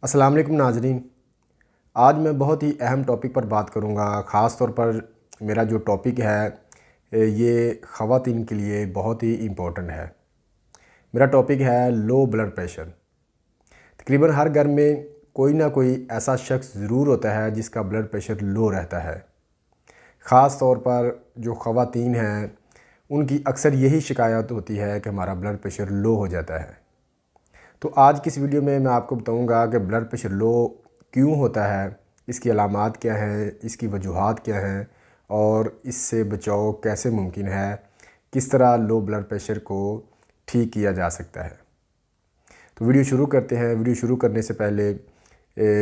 अस्सलाम वालेकुम नाज़रीन। आज मैं बहुत ही अहम टॉपिक पर बात करूँगा। ख़ास तौर पर मेरा जो टॉपिक है ये ख़वातीन के लिए बहुत ही इम्पोर्टेंट है। मेरा टॉपिक है लो ब्लड प्रेशर। तकरीबन हर घर में कोई ना कोई ऐसा शख्स ज़रूर होता है जिसका ब्लड प्रेशर लो रहता है। ख़ास तौर पर जो ख़वातीन हैं उनकी अक्सर यही शिकायत होती है कि हमारा ब्लड प्रेशर लो हो जाता है। तो आज की इस वीडियो में मैं आपको बताऊंगा कि ब्लड प्रेशर लो क्यों होता है, इसकी अलामात क्या हैं, इसकी वजूहात क्या हैं और इससे बचाव कैसे मुमकिन है, किस तरह लो ब्लड प्रेशर को ठीक किया जा सकता है। तो वीडियो शुरू करते हैं। वीडियो शुरू करने से पहले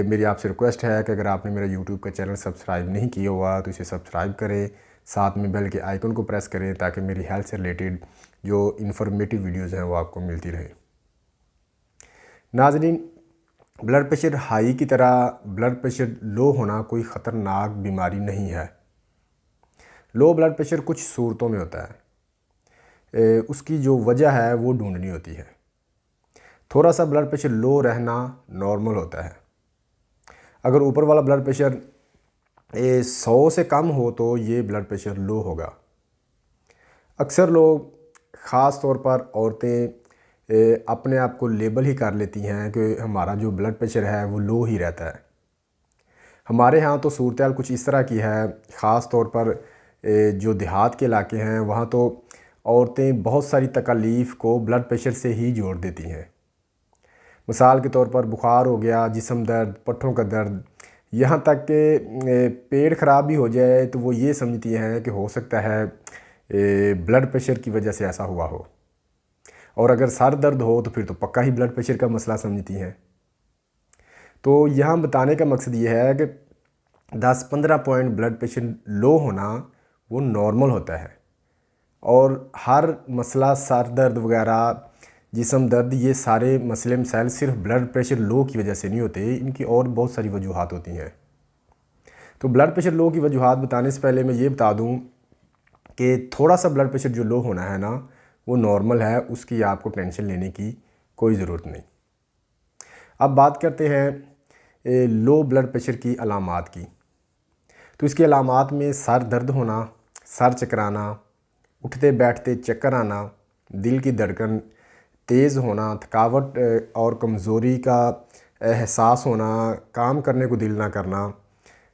मेरी आपसे रिक्वेस्ट है कि अगर आपने मेरा यूट्यूब का चैनल सब्सक्राइब नहीं किया हुआ तो इसे सब्सक्राइब करें, साथ में बेल के आइकन को प्रेस करें ताकि मेरी हेल्थ से रिलेटेड जो इन्फॉर्मेटिव वीडियोज़ हैं वो आपको मिलती रहे। नाज़रीन, ब्लड प्रेशर हाई की तरह ब्लड प्रेशर लो होना कोई ख़तरनाक बीमारी नहीं है। लो ब्लड प्रेशर कुछ सूरतों में होता है, उसकी जो वजह है वो ढूंढनी होती है। थोड़ा सा ब्लड प्रेशर लो रहना नॉर्मल होता है। अगर ऊपर वाला ब्लड प्रेशर 100 से कम हो तो ये ब्लड प्रेशर लो होगा। अक्सर लोग, ख़ास तौर पर औरतें, अपने आप को लेबल ही कर लेती हैं कि हमारा जो ब्लड प्रेशर है वो लो ही रहता है। हमारे यहाँ तो सूरत हाल कुछ इस तरह की है, ख़ास तौर पर जो देहात के इलाके हैं वहाँ तो औरतें बहुत सारी तकलीफ़ को ब्लड प्रेशर से ही जोड़ देती हैं। मिसाल के तौर पर बुखार हो गया, जिस्म दर्द, पट्ठों का दर्द, यहाँ तक कि पेट ख़राब भी हो जाए तो वो ये समझती हैं कि हो सकता है ब्लड प्रेशर की वजह से ऐसा हुआ हो, और अगर सर दर्द हो तो फिर तो पक्का ही ब्लड प्रेशर का मसला समझती हैं। तो यहाँ बताने का मकसद ये है कि 10-15 पॉइंट ब्लड प्रेशर लो होना वो नॉर्मल होता है, और हर मसला सर दर्द वगैरह, जिस्म दर्द, ये सारे मसले मसाइल सिर्फ ब्लड प्रेशर लो की वजह से नहीं होते, इनकी और बहुत सारी वजूहात होती हैं। तो ब्लड प्रेशर लो की वजूहात बताने से पहले मैं ये बता दूँ कि थोड़ा सा ब्लड प्रेशर जो लो होना है ना वो नॉर्मल है, उसकी आपको टेंशन लेने की कोई ज़रूरत नहीं। अब बात करते हैं लो ब्लड प्रेशर की अलामात की। तो इसकी अलामात में सर दर्द होना, सर चकराना, उठते बैठते चक्कर आना, दिल की धड़कन तेज़ होना, थकावट और कमज़ोरी का एहसास होना, काम करने को दिल ना करना,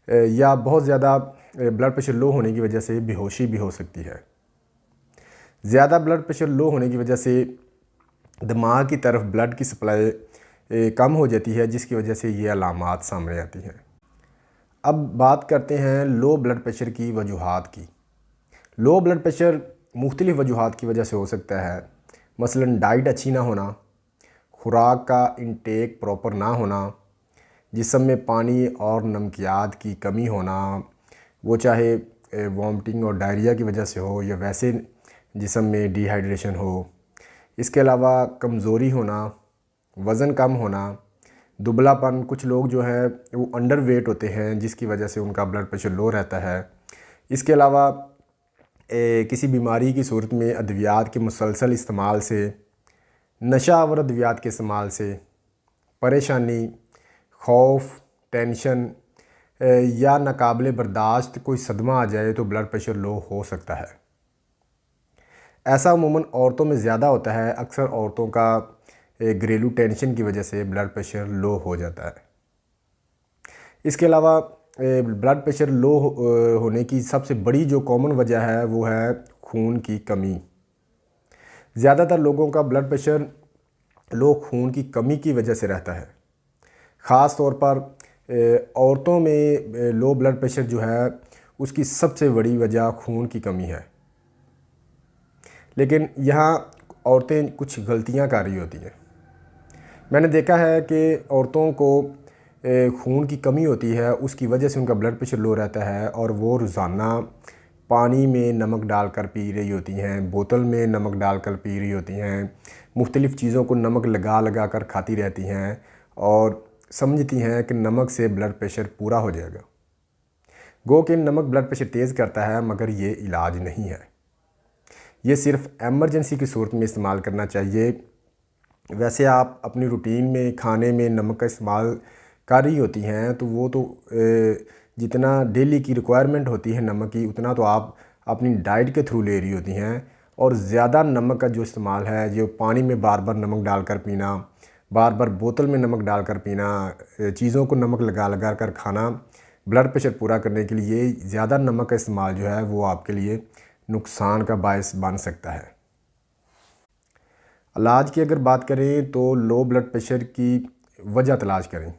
या बहुत ज़्यादा ब्लड प्रेशर लो होने की वजह से बेहोशी भी हो सकती है। ज़्यादा ब्लड प्रेशर लो होने की वजह से दिमाग की तरफ ब्लड की सप्लाई कम हो जाती है, जिसकी वजह से ये अलामात सामने आती हैं। अब बात करते हैं लो ब्लड प्रेशर की वजूहात की। लो ब्लड प्रेशर मुख्तलिफ़ वजूहात की वजह से हो सकता है। मसलन डाइट अच्छी ना होना, खुराक का इंटेक प्रॉपर ना होना, जिस्म में पानी और नमकियात की कमी होना, वो चाहे वॉमिटिंग और डायरिया की वजह से हो या वैसे जिस्म में डिहाइड्रेशन हो। इसके अलावा कमज़ोरी होना, वज़न कम होना, दुबलापन, कुछ लोग जो है वो अंडर वेट होते हैं जिसकी वजह से उनका ब्लड प्रेशर लो रहता है। इसके अलावा किसी बीमारी की सूरत में अद्वियात के मुसलसल इस्तेमाल से, नशा आवर अद्वियात के इस्तेमाल से, परेशानी, खौफ, टेंशन या नाकाबिले बर्दाश्त कोई सदमा आ जाए तो ब्लड प्रेशर लो हो सकता है। ऐसा अमूमन औरतों में ज़्यादा होता है। अक्सर औरतों का घरेलू टेंशन की वजह से ब्लड प्रेशर लो हो जाता है। इसके अलावा ब्लड प्रेशर लो होने की सबसे बड़ी जो कॉमन वजह है वो है खून की कमी। ज़्यादातर लोगों का ब्लड प्रेशर लो खून की कमी की वजह से रहता है। ख़ास तौर पर औरतों में लो ब्लड प्रेशर जो है उसकी सबसे बड़ी वजह खून की कमी है। लेकिन यहाँ औरतें कुछ गलतियाँ कर रही होती हैं। मैंने देखा है कि औरतों को खून की कमी होती है, उसकी वजह से उनका ब्लड प्रेशर लो रहता है, और वो रोज़ाना पानी में नमक डालकर पी रही होती हैं, बोतल में नमक डालकर पी रही होती हैं, मुख्तलिफ़ चीज़ों को नमक लगा लगा कर खाती रहती हैं और समझती हैं कि नमक से ब्लड प्रेशर पूरा हो जाएगा। गो कि नमक ब्लड प्रेशर तेज़ करता है, मगर ये इलाज नहीं है। ये सिर्फ एमरजेंसी की सूरत में इस्तेमाल करना चाहिए। वैसे आप अपनी रूटीन में खाने में नमक का इस्तेमाल कर रही होती हैं, तो वो तो जितना डेली की रिक्वायरमेंट होती है नमक की, उतना तो आप अपनी डाइट के थ्रू ले रही होती हैं। और ज़्यादा नमक का जो इस्तेमाल है, जो पानी में बार बार नमक डालकर पीना, बार बार बोतल में नमक डालकर पीना, चीज़ों को नमक लगा लगा कर खाना, ब्लड प्रेशर पूरा करने के लिए ज़्यादा नमक का इस्तेमाल जो है वो आपके लिए नुकसान का बायस बन सकता है। इलाज की अगर बात करें तो लो ब्लड प्रेशर की वजह तलाश करें।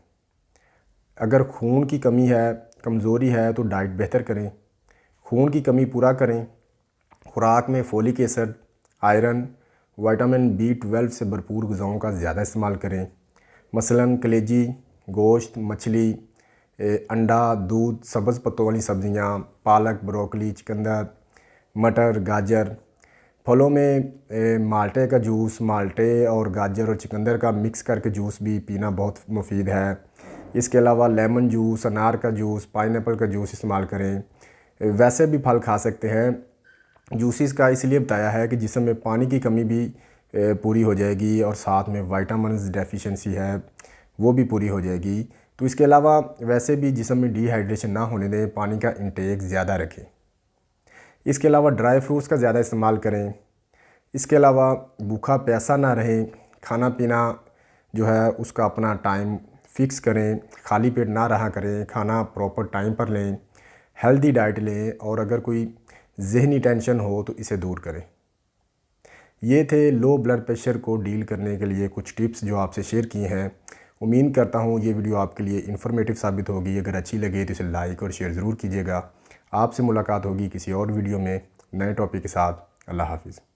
अगर खून की कमी है, कमज़ोरी है, तो डाइट बेहतर करें। खून की कमी पूरा करें। खुराक में folic acid, iron, vitamin B12 से भरपूर ग़िज़ाओं का ज़्यादा इस्तेमाल करें। मसलन कलेजी, गोश्त, मछली, अंडा, दूध, सब्ज़ पत्तों वाली सब्ज़ियाँ, पालक, ब्रोकली, चुकंदर, मटर, गाजर। फलों में माल्टे का जूस, माल्टे और गाजर और चुकंदर का मिक्स करके जूस भी पीना बहुत मुफीद है। इसके अलावा लेमन जूस, अनार का जूस, पाइनएप्पल का जूस इस्तेमाल करें। वैसे भी फल खा सकते हैं। जूसेस का इसलिए बताया है कि जिसम में पानी की कमी भी पूरी हो जाएगी और साथ में विटामिन्स डेफिशिएंसी है वो भी पूरी हो जाएगी। तो इसके अलावा वैसे भी जिसम में डिहाइड्रेशन ना होने दें, पानी का इंटेक ज़्यादा रखें। इसके अलावा ड्राई फ्रूट्स का ज़्यादा इस्तेमाल करें। इसके अलावा भूखा प्यासा ना रहें। खाना पीना जो है उसका अपना टाइम फ़िक्स करें, खाली पेट ना रहा करें, खाना प्रॉपर टाइम पर लें, हेल्दी डाइट लें और अगर कोई ज़हनी टेंशन हो तो इसे दूर करें। ये थे लो ब्लड प्रेशर को डील करने के लिए कुछ टिप्स जो आपसे शेयर किए हैं। उम्मीद करता हूँ ये वीडियो आपके लिए इन्फॉर्मेटिव साबित होगी। अगर अच्छी लगे तो इसे लाइक और शेयर ज़रूर कीजिएगा। आपसे मुलाकात होगी किसी और वीडियो में नए टॉपिक के साथ। अल्लाह हाफ़िज़।